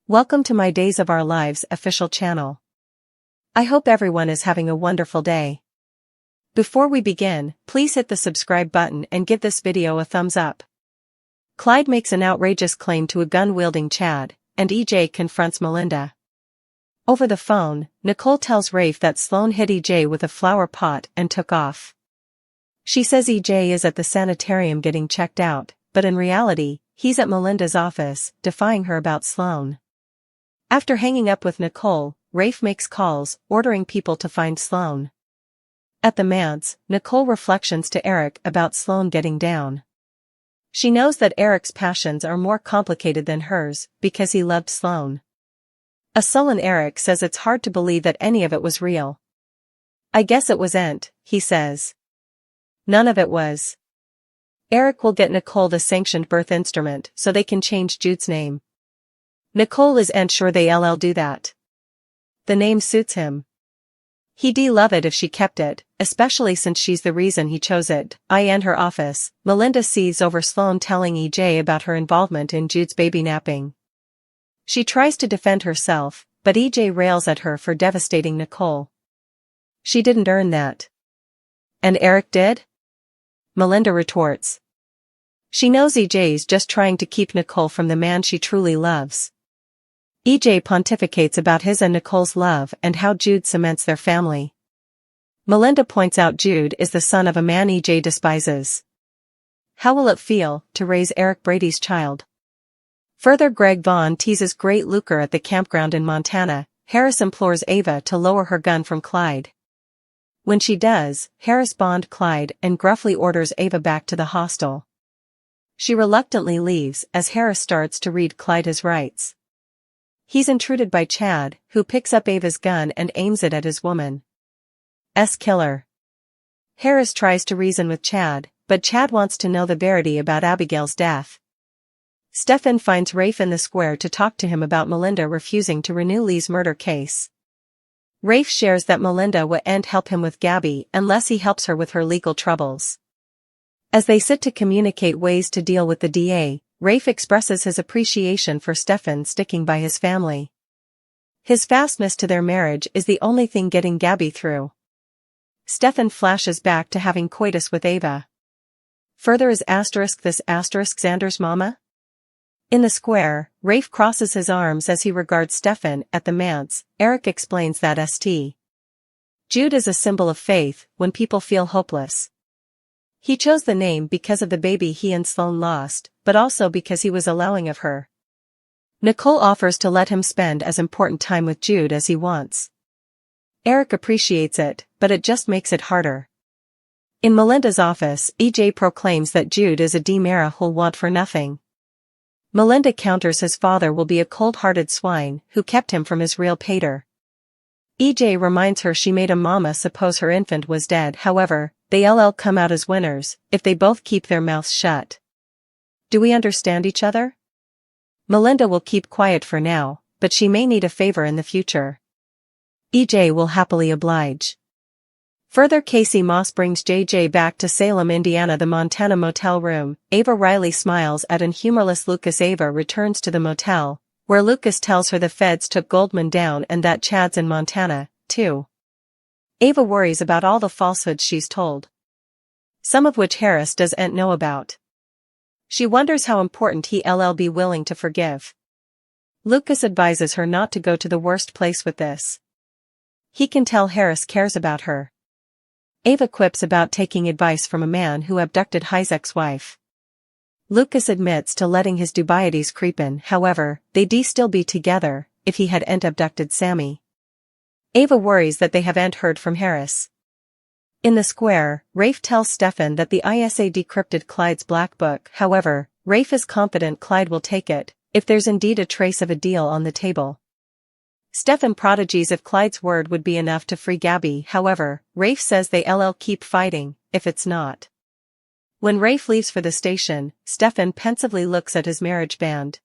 Welcome to my Days of Our Lives official channel. I hope everyone is having a wonderful day. Before we begin, please hit the subscribe button and give this video a thumbs up. Clyde makes an outrageous claim to a gun-wielding Chad, and EJ confronts Melinda. Over the phone, Nicole tells Rafe that Sloane hit EJ with a flower pot and took off. She says EJ is at the sanitarium getting checked out, but in reality, he's at Melinda's office, defying her about Sloane. After hanging up with Nicole, Rafe makes calls, ordering people to find Sloane. At the manse, Nicole reflections to Eric about Sloane getting down. She knows that Eric's passions are more complicated than hers, because he loved Sloane. A sullen Eric says it's hard to believe that any of it was real. "I guess it wasn't," he says. "None of it was." Eric will get Nicole the sanctioned birth instrument so they can change Jude's name. Nicole isn't sure they'll do that. The name suits him. He'd love it if she kept it, especially since she's the reason he chose it. In her office, Melinda sees over Sloane telling EJ about her involvement in Jude's baby napping. She tries to defend herself, but EJ rails at her for devastating Nicole. "She didn't earn that." "And Eric did?" Melinda retorts. She knows EJ's just trying to keep Nicole from the man she truly loves. EJ pontificates about his and Nicole's love and how Jude cements their family. Melinda points out Jude is the son of a man EJ despises. How will it feel to raise Eric Brady's child? Further, Greg Vaughn teases Great Luker at the campground in Montana. Harris implores Ava to lower her gun from Clyde. When she does, Harris bonds Clyde and gruffly orders Ava back to the hostel. She reluctantly leaves as Harris starts to read Clyde his rights. He's intruded by Chad, who picks up Ava's gun and aims it at his woman's killer. Harris tries to reason with Chad, but Chad wants to know the verity about Abigail's death. Stefan finds Rafe in the square to talk to him about Melinda refusing to renew Lee's murder case. Rafe shares that Melinda won't help him with Gabby unless he helps her with her legal troubles. As they sit to communicate ways to deal with the DA, Rafe expresses his appreciation for Stefan sticking by his family. His fastness to their marriage is the only thing getting Gabby through. Stefan flashes back to having coitus with Ava. Further is this Xander's mama? In the square, Rafe crosses his arms as he regards Stefan at the manse. Eric explains that St. Jude is a symbol of faith when people feel hopeless. He chose the name because of the baby he and Sloane lost, but also because he was allowing of her. Nicole offers to let him spend as important time with Jude as he wants. Eric appreciates it, but it just makes it harder. In Melinda's office, EJ proclaims that Jude is a demara who'll want for nothing. Melinda counters his father will be a cold-hearted swine who kept him from his real pater. EJ reminds her she made a mama suppose her infant was dead. However, they'll come out as winners if they both keep their mouths shut. Do we understand each other? Melinda will keep quiet for now, but she may need a favor in the future. EJ will happily oblige. Further, Casey Moss brings JJ back to Salem, Indiana, the Montana motel room. Ava Riley smiles at an humorless Lucas. Ava returns to the motel, where Lucas tells her the feds took Goldman down and that Chad's in Montana, too. Ava worries about all the falsehoods she's told, some of which Harris doesn't know about. She wonders how important he'll be willing to forgive. Lucas advises her not to go to the worst place with this. He can tell Harris cares about her. Ava quips about taking advice from a man who abducted Isaac's wife. Lucas admits to letting his dubieties creep in. However, they'd still be together if he hadn't abducted Sammy. Ava worries that they haven't heard from Harris. In the square, Rafe tells Stefan that the ISA decrypted Clyde's black book. However, Rafe is confident Clyde will take it, if there's indeed a trace of a deal on the table. Stefan prodigies if Clyde's word would be enough to free Gabby. However, Rafe says they'll keep fighting, if it's not. When Rafe leaves for the station, Stefan pensively looks at his marriage band.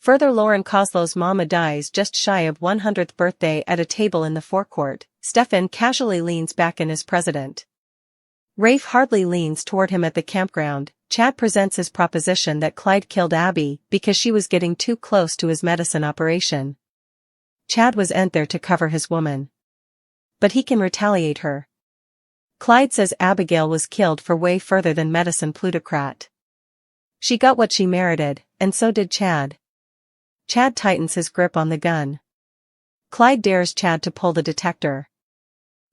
Further, Lauren Koslow's mama dies just shy of 100th birthday at a table in the forecourt. Stefan casually leans back in as president. Rafe hardly leans toward him at the campground, Chad presents his proposition that Clyde killed Abby because she was getting too close to his medicine operation. Chad was sent there to cover his woman. But he can retaliate her. Clyde says Abigail was killed for way further than medicine plutocrat. She got what she merited, and so did Chad. Chad tightens his grip on the gun. Clyde dares Chad to pull the detector.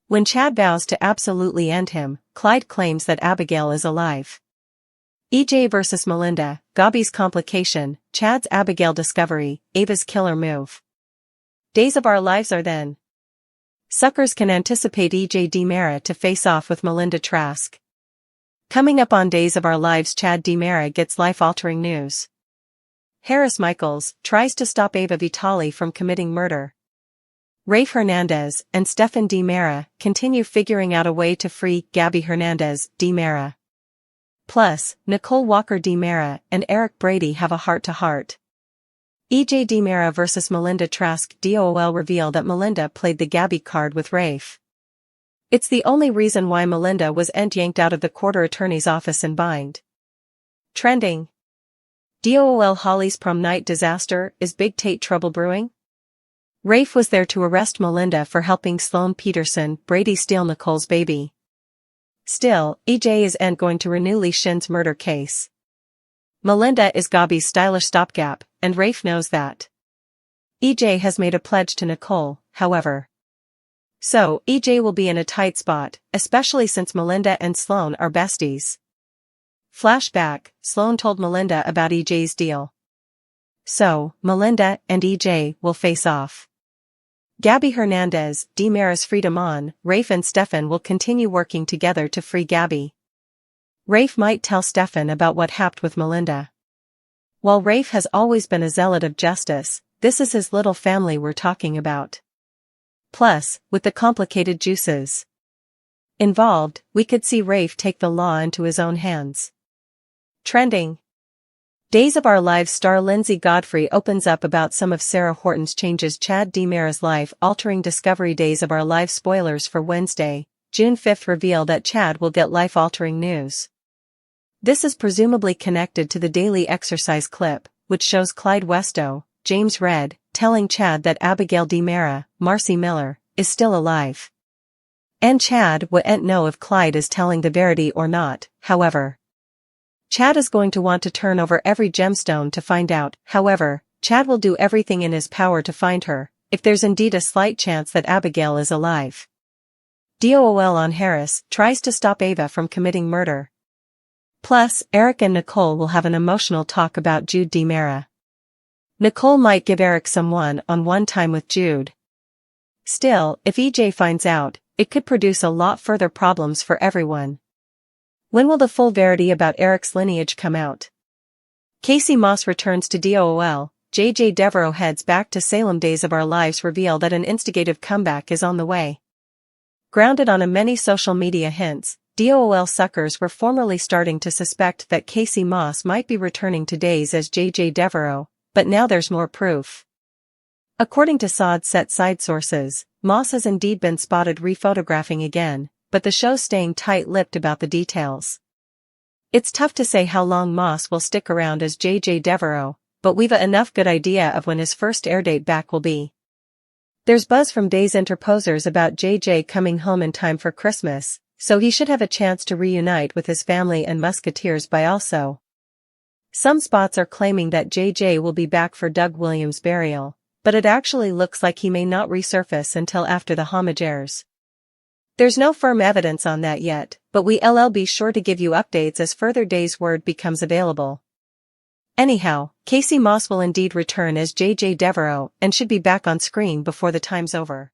When Chad vows to absolutely end him, Clyde claims that Abigail is alive. EJ vs. Melinda, Gabby's complication, Chad's Abigail discovery, Ava's killer move. Days of our lives are then. Suckers can anticipate EJ DiMera to face off with Melinda Trask. Coming up on Days of Our Lives, Chad DiMera gets life-altering news. Harris Michaels tries to stop Ava Vitale from committing murder. Rafe Hernandez and Stefan DiMera continue figuring out a way to free Gabby Hernandez DiMera. Plus, Nicole Walker DiMera and Eric Brady have a heart-to-heart. EJ DiMera vs. Melinda Trask. DOL reveal that Melinda played the Gabby card with Rafe. It's the only reason why Melinda was yanked out of the quarter attorney's office and bind. Trending. DOL Holly's prom night disaster. Is Big Tate trouble brewing? Rafe was there to arrest Melinda for helping Sloane Peterson Brady steal Nicole's baby. Still, EJ isn't going to renew Lee Shin's murder case. Melinda is Gabby's stylish stopgap, and Rafe knows that. EJ has made a pledge to Nicole, however. So, EJ will be in a tight spot, especially since Melinda and Sloane are besties. Flashback, Sloane told Melinda about EJ's deal. So, Melinda and EJ will face off. Gabby Hernandez, DiMera's freedom on, Rafe and Stefan will continue working together to free Gabby. Rafe might tell Stefan about what happened with Melinda. While Rafe has always been a zealot of justice, this is his little family we're talking about. Plus, with the complicated juices involved, we could see Rafe take the law into his own hands. Trending. Days of Our Lives star Lindsay Godfrey opens up about some of Sarah Horton's changes. Chad DiMera's life-altering discovery. Days of Our Lives spoilers for Wednesday, June 5th reveal that Chad will get life-altering news. This is presumably connected to the daily exercise clip, which shows Clyde Westow, James Redd, telling Chad that Abigail DiMera, Marcy Miller, is still alive. And Chad wouldn't know if Clyde is telling the verity or not, however. Chad is going to want to turn over every gemstone to find out. However, Chad will do everything in his power to find her, if there's indeed a slight chance that Abigail is alive. DOL on Harris tries to stop Ava from committing murder. Plus, Eric and Nicole will have an emotional talk about Jude DiMera. Nicole might give Eric some one-on-one time with Jude. Still, if EJ finds out, it could produce a lot further problems for everyone. When will the full verity about Eric's lineage come out? Casey Moss returns to DOL, JJ Devereaux heads back to Salem. Days of Our Lives reveal that an instigative comeback is on the way. Grounded on many social media hints, DOL suckers were formerly starting to suspect that Casey Moss might be returning to Days as JJ Devereaux, but now there's more proof. According to Sod Set side sources, Moss has indeed been spotted rephotographing again, but the show's staying tight-lipped about the details. It's tough to say how long Moss will stick around as JJ Devereaux, but we've enough good idea of when his first airdate back will be. There's buzz from Days interposers about JJ coming home in time for Christmas, so he should have a chance to reunite with his family and Musketeers by also. Some spots are claiming that JJ will be back for Doug Williams' burial, but it actually looks like he may not resurface until after the homage airs. There's no firm evidence on that yet, but we'll be sure to give you updates as further Days word becomes available. Anyhow, Casey Moss will indeed return as JJ Devereaux and should be back on screen before the time's over.